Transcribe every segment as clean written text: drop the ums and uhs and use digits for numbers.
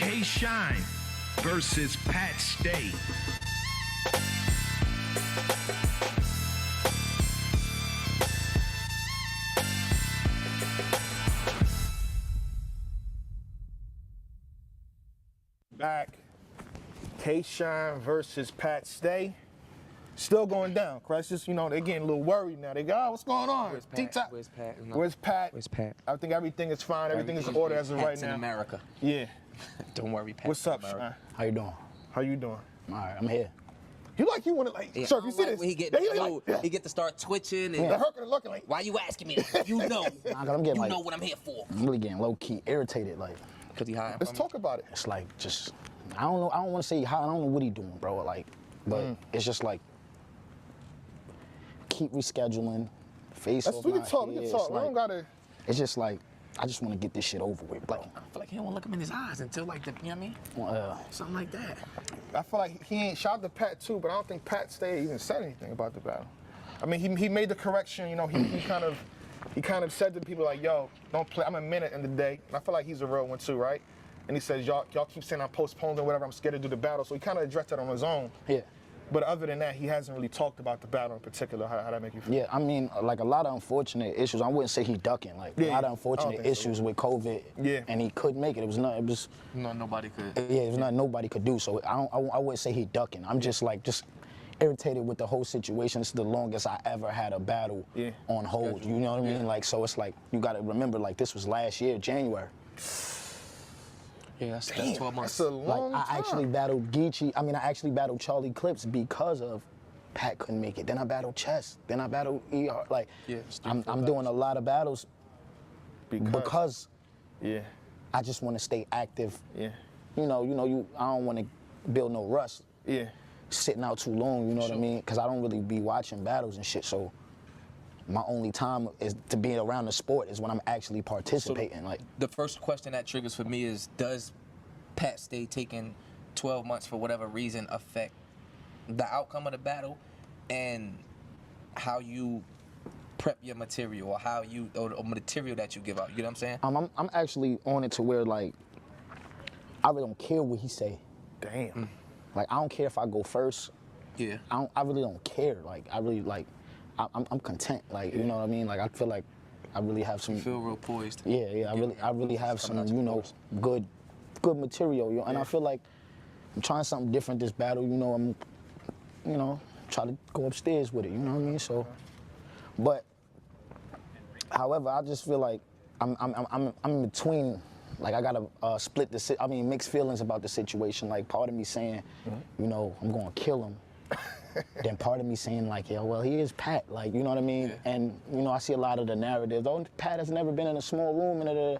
K-Shine versus Pat Stay. Back. K-Shine versus Pat Stay. Still going down. Crisis, they're getting a little worried now. They go, oh, what's going on? Where's Pat? T-top. Where's Pat? Where's Pat? Where's Pat? I think everything is fine. Everything is in order as of right Pat's in now. America. Yeah. Don't worry, Pat. What's up, Shine? How you doing? How you doing? All right, I'm here. You want to Yeah, sir, I if you don't see like this. when he get, yeah, he get to start twitching and They're looking like. why you asking me that? You know. I'm getting You know what I'm here for. I'm really getting low key irritated. Like, Cause he hiding Let's from talk about it. it's like just, I don't know. I don't want to say how. I don't know what he doing, bro. Like, but it's just like keep rescheduling. Face off We my can talk. We head. can It's talk. We like- don't gotta. It's just like I just want to get this shit over with, bro. I feel like he don't want to look him in his eyes until like the, you know what I mean? Something like that. I feel like he ain't shot the Pat too, but I don't think Pat Stay even said anything about the battle. I mean, he made the correction. He kind of said to people like, "Yo, don't play. I'm a minute in the day." And I feel like he's a real one too, right? And he says, "Y'all keep saying I'm postponed or whatever. I'm scared to do the battle." So he kind of addressed that on his own. Yeah. But other than that, he hasn't really talked about the battle in particular. How that make you feel? Yeah, I mean, like a lot of unfortunate issues. I wouldn't say he ducking. Like Yeah, a lot of I unfortunate don't think so. issues with COVID. Yeah. And he couldn't make it. It was not. It was. No, nobody could. Yeah, it was nothing nobody could do. So I wouldn't say he ducking. I'm just irritated with the whole situation. It's the longest I ever had a battle on hold. You know what I mean? Like, so it's like you got to remember, like this was last year, January. Yeah, that's Damn, 12 months. That's a long Like time. I actually battled Geechee. I mean, I actually battled Charlie Clips because of Pat couldn't make it. Then I battled Chess. Then I battled ER. Like, Yeah, I'm doing a lot of battles because Yeah. I just want to stay active. Yeah. I don't want to build no rust. Yeah. Sitting out too long, you know what I mean? Because I don't really be watching battles and shit, so my only time is to be around the sport is when I'm actually participating. Like, The first question that triggers for me is, does Pat Stay taking 12 months for whatever reason affect the outcome of the battle and how you prep your material or material that you give out? You know what I'm saying? I'm actually on it to where, like, I really don't care what he say. Damn. Like, I don't care if I go first. Yeah. I really don't care. Like, I really, like, I'm content. Like, you know what I mean? Like, I feel like I really have some. You feel real poised. Yeah. I really have some, good material. And I feel like I'm trying something different this battle. I'm, try to go upstairs with it. You know what I mean? So, but, however, I just feel like I'm in between. Like, I gotta split mixed feelings about the situation. Like, part of me saying, I'm gonna kill him. Then part of me saying, like, yeah, well, he is Pat. Like, you know what I mean? Yeah. And, I see a lot of the narratives. Oh, Pat has never been in a small room, and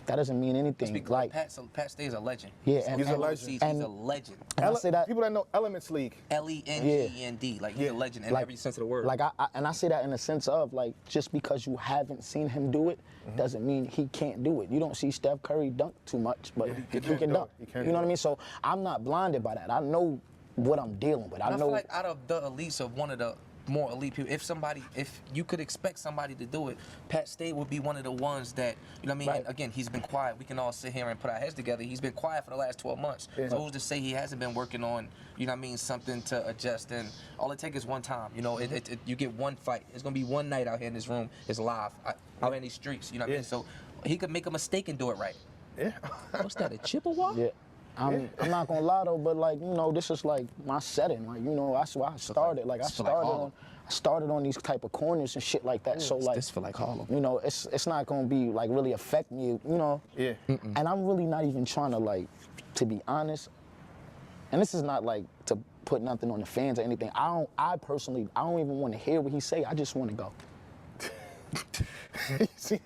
that doesn't mean anything. Because Like, Pat Stay's a legend. Yeah, So and- He's a everyone legend. sees he's a legend. and I say that. People that know Elements League. Legend. Like, he's a legend in Like- every sense of the word. Like, I say that in the sense of, like, just because you haven't seen him do it doesn't mean he can't do it. You don't see Steph Curry dunk too much, but he can dunk. He can You know do what I it. mean? So I'm not blinded by that. I know what I'm dealing with. I And I know. feel like out of the elites of one of the more elite people, if you could expect somebody to do it, Pat Stay would be one of the ones that, you know what I mean? Right. And again, he's been quiet. We can all sit here and put our heads together. He's been quiet for the last 12 months. Yeah. So who's to say he hasn't been working on, you know what I mean, something to adjust? And all it takes is one time. You get one fight. It's going to be one night out here in this room. It's live out in these streets. You know what I mean? So he could make a mistake and do it right. Yeah. What's that, a Chippewa? Yeah. I'm not gonna lie though, but like, this is like my setting. Like, that's where I started. Like, I started on these type of corners and shit like that. So like, This feel like Harlem. it's not gonna be like really affect me, Yeah. And I'm really not even trying to, like, to be honest, and this is not like to put nothing on the fans or anything. I personally don't even want to hear what he say. I just want to go. See,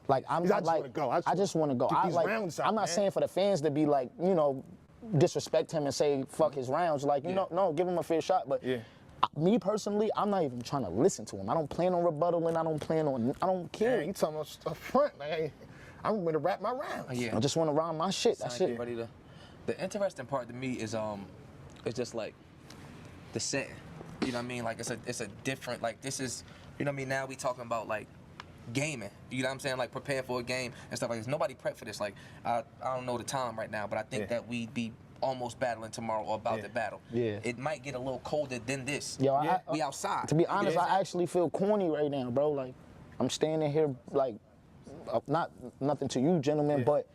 Like, I just wanna go. I just want to go. Get these rounds out, I'm not man. saying for the fans to be like, disrespect him and say fuck his rounds. Like, no, give him a fair shot. But me personally, I'm not even trying to listen to him. I don't plan on rebuttaling. I don't care. Man, you talking about up front? Like, I'm going to rap my rounds. Yeah. I just want to rhyme my shit. That's Son, it. ready to- The interesting part to me is it's just like the setting. You know what I mean? Like, it's a different, like, this is, you know what I mean? Now we talking about, like, gaming. You know what I'm saying? Like preparing for a game and stuff like this. Nobody prepped for this. Like I don't know the time right now, but I think that we'd be almost battling tomorrow or about to battle. Yeah. It might get a little colder than this. Yo, we outside. To be honest, I actually feel corny right now, bro. Like, I'm standing here, like, not nothing to you, gentlemen, but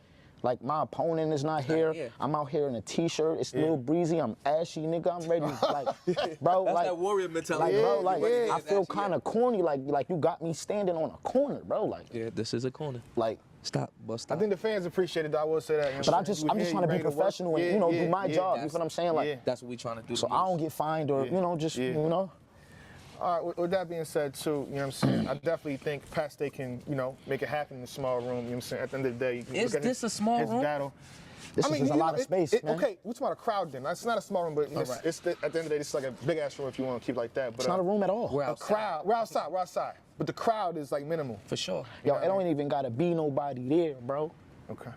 like my opponent is not here. here. I'm out here in a t-shirt. It's a little breezy. I'm ashy, nigga. I'm ready. Like, bro, That's like that warrior mentality. like, bro, like Yeah, I feel that's- kind of corny. Like you got me standing on a corner, bro. Like, Yeah, this is a corner. like. Stop, but I stop. think the fans appreciate it, though, I will say that. You know But what I'm saying? just You here, trying to be ready work. professional and you know do my job. You that's- feel what I'm saying? Like, yeah. That's what we trying to do. so I don't get fined or you know just you know. All right, with that being said, too, you know what I'm saying? I definitely think Pat Stay can, you know, make it happen in the small room. You know what I'm saying? At the end of the day, you can Is look at this a small his room? battle. This is just a lot of space, man. Okay, we're talking about a crowd then. It's not a small room, but it's at the end of the day, it's like a big ass room if you want to keep it like that. But It's not a room at all. We're a outside. crowd, we're outside. But the crowd is like minimal. For sure. Yo, it don't even gotta be nobody there, bro. Okay.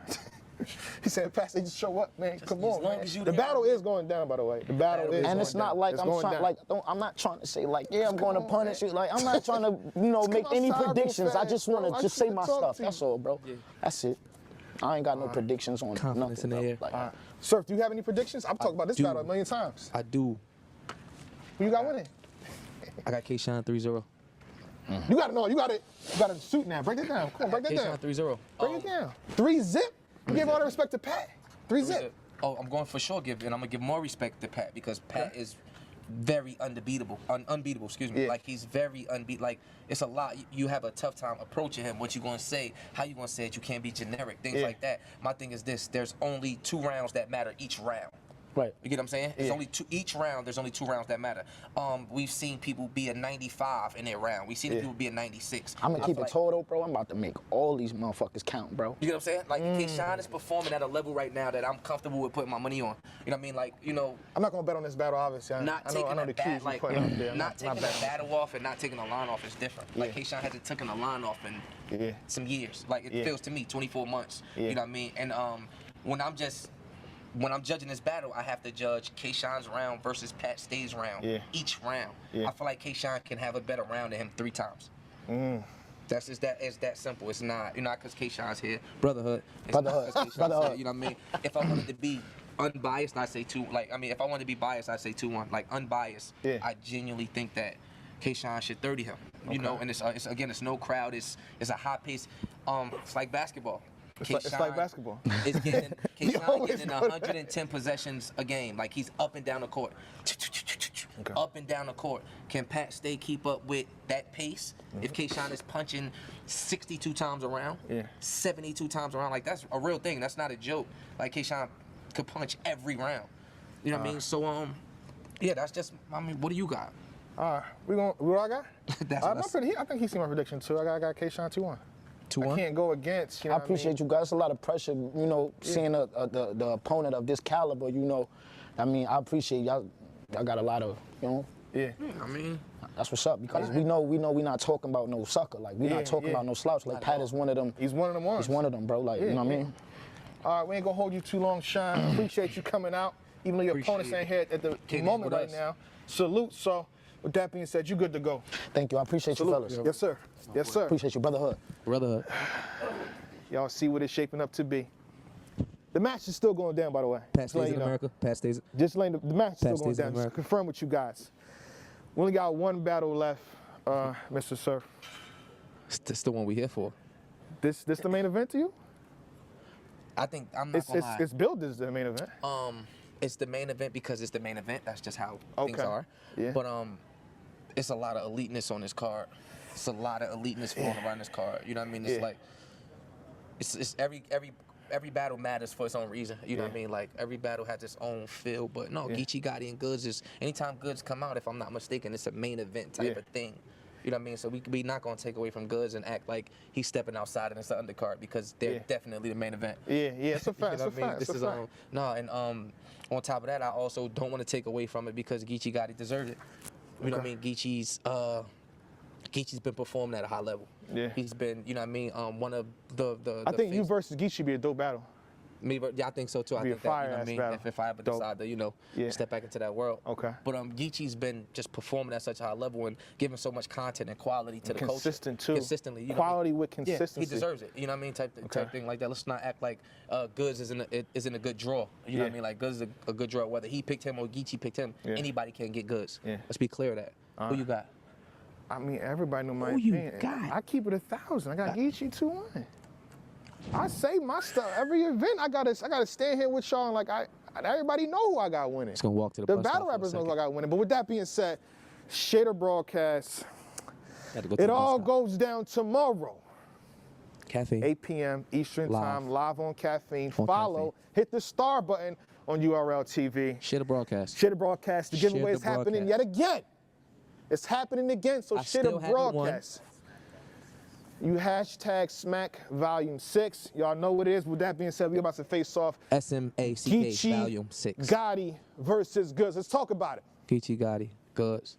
He said, Pat Stay, just show up, man. Come as on, long man. as you The there. battle is going down, by the way. The battle is And going it's not down. like It's I'm going trying, down. like I'm not trying to say like, yeah, I'm going to on, punish man. you. Like I'm not trying to, you know, make any outside, bro, predictions. I fast, just bro. want I to just just say wanna my talk stuff. to That's you. all, bro. That's it. I ain't got no predictions on Confidence nothing. in the bro. air. Like, Surf, do you have any predictions? I've talked about this do. battle a million times. I do. Who you got winning? I got K-Shine 3-0. You got to know. You got a suit now. Break it down. Come on, break that K-Shine down. 3-0. Break it down. 3-zip. You give all the respect to Pat. 3-zip. Oh, I'm going for sure and I'm gonna give more respect to Pat because Pat is very unbeatable. Unbeatable, excuse me. Yeah. Like he's very unbeatable. Like it's a lot. You have a tough time approaching him. What you gonna say? How you gonna say it? You can't be generic. Things Yeah. like that. My thing is this: there's only 2 rounds that matter each round. right. You get what I'm saying? It's Yeah. only each round. There's only 2 rounds that matter. We've seen people be a 95 in their round. We've seen people be a 96. I'm gonna I keep feel it like- total, bro. I'm about to make all these motherfuckers count, bro. You know what I'm saying? Like K-Shine is performing at a level right now that I'm comfortable with putting my money on. You know what I mean? Like, you know, I'm not gonna bet on this battle, obviously. I not know taking the a cues bat, you like put out there. not taking a betting. battle off and not taking a line off is different. Like Yeah. K-Shine hasn't taken a line off in Yeah. some years. Like it Yeah. feels to me 24 months. Yeah. You know what I mean? And when I'm judging this battle, I have to judge K-Shine's round versus Pat Stay's round. Yeah. Each round. Yeah. I feel like K-Shine can have a better round than him 3 times. That's just it's that simple. It's not, you know, because K-Shine's here. Brotherhood. It's not Brotherhood. 'cause K-Shine's Brotherhood. here, you know what I mean? If I wanted to be unbiased, I'd say 2. Like, I mean, if I wanted to be biased, I'd say 2-1. Like, unbiased, Yeah. I genuinely think that K-Shine should 30 him. You know, and it's again, it's no crowd. It's a high pace. It's like basketball. It's like basketball. Is getting K-Shine always getting go there. 110 possessions a game. Like he's up and down the court. Up and down the court. Can Pat Stay keep up with that pace? If K-Shine is punching 62 times around, Yeah. 72 times around, like that's a real thing. That's not a joke. Like K-Shine could punch every round. You know what I mean? So yeah, that's just. I mean, what do you got? What I got? That's- I think he's seen my prediction too. I got K-Shine 2-1. 2-1? I can't go against. You know I what appreciate you guys. It's a lot of pressure, you know, seeing the opponent of this caliber, you know. I mean, I appreciate y'all. Y'all got a lot of, you know. Yeah. I mean, That's what's up because we know we not talking about no sucker. Like we Yeah, not talking yeah. about no slouch. Like Pat is one of them. He's one of them ones. He's one of them, bro. Like you know what I yeah. mean. All right, we ain't gonna hold you too long, Shine. Appreciate you coming out, even though your Appreciate opponents it. ain't here at the Kicking it moment with right us. now. Salute. So, with that being said, you good to go. Thank you. I appreciate you, fellas. Yes, sir. Yes, sir. Appreciate you, brotherhood. brotherhood. Y'all see what it's shaping up to be. The match is still going down, by the way. Pat Just letting stays in you know. America. Pat stays. Just letting the match is still Pat going stays in down. Just America. confirm with you guys. We only got one battle left, Mr. Surf. It's the one we here for. This the main event to you? I think I'm not It's gonna lie. it's billed as the main event. It's the main event because it's the main event. That's just how things Okay. are. Yeah. But it's a lot of eliteness on this card. It's a lot of eliteness flowing around this card. You know what I mean? It's Yeah. like it's every battle matters for its own reason. You know what I mean? Like every battle has its own feel. But no, Geechee Gotti and Goods is anytime Goods come out, if I'm not mistaken, it's a main event type Yeah. of thing. You know what I mean? So we not gonna take away from Goods and act like he's stepping outside and it's the undercard because they're Yeah. definitely the main event. Yeah, it's a fact. You know It's a what I mean? fact. This It's is a fact. no, and on top of that, I also don't want to take away from it because Geechee Gotti deserves it. You know what I mean? Geechee's been performing at a high level. Yeah. He's been, you know what I mean, one of the I think you face- versus Geechee be a dope battle. I think so too. I Be a think that, you know what I fire-ass mean? battle. If I ever Dope. decide to, Yeah. step back into that world. Okay. But Geechee's been just performing at such a high level and giving so much content and quality to the culture. Consistent too. Consistently. Quality with Yeah, consistency. he deserves it. You know what I mean? Type thing like that. Let's not act like Goods isn't a good draw. You know what I mean? Like Goods is a good draw. Whether he picked him or Geechee picked him, Yeah. anybody can get Goods. Yeah. Let's be clear of that. Who you got? I mean, everybody know my Who you opinion. got? I keep it 1,000. I got Geechee 2-1. I say my stuff every event. I gotta stand here with y'all and like everybody know who I got winning. Just gonna walk to the The punchline battle for a rappers know who I second. got winning. But with that being said, Shader Broadcast. Gotta go to It the all bus stop. goes down tomorrow, Caffeine. 8 p.m. Eastern Live. Time, live on Caffeine. On Follow, hit the star button on URL TV. Share the broadcast. Share the broadcast. The Share giveaway the is happening broadcast. yet again. It's happening again, so I share the still haven't won. broadcast. You hashtag Smack Volume 6. Y'all know what it is. With that being said, we're about to face off SMACK Geechee Volume 6. Gotti versus Goods. Let's talk about it. Geechee Gotti. Goods.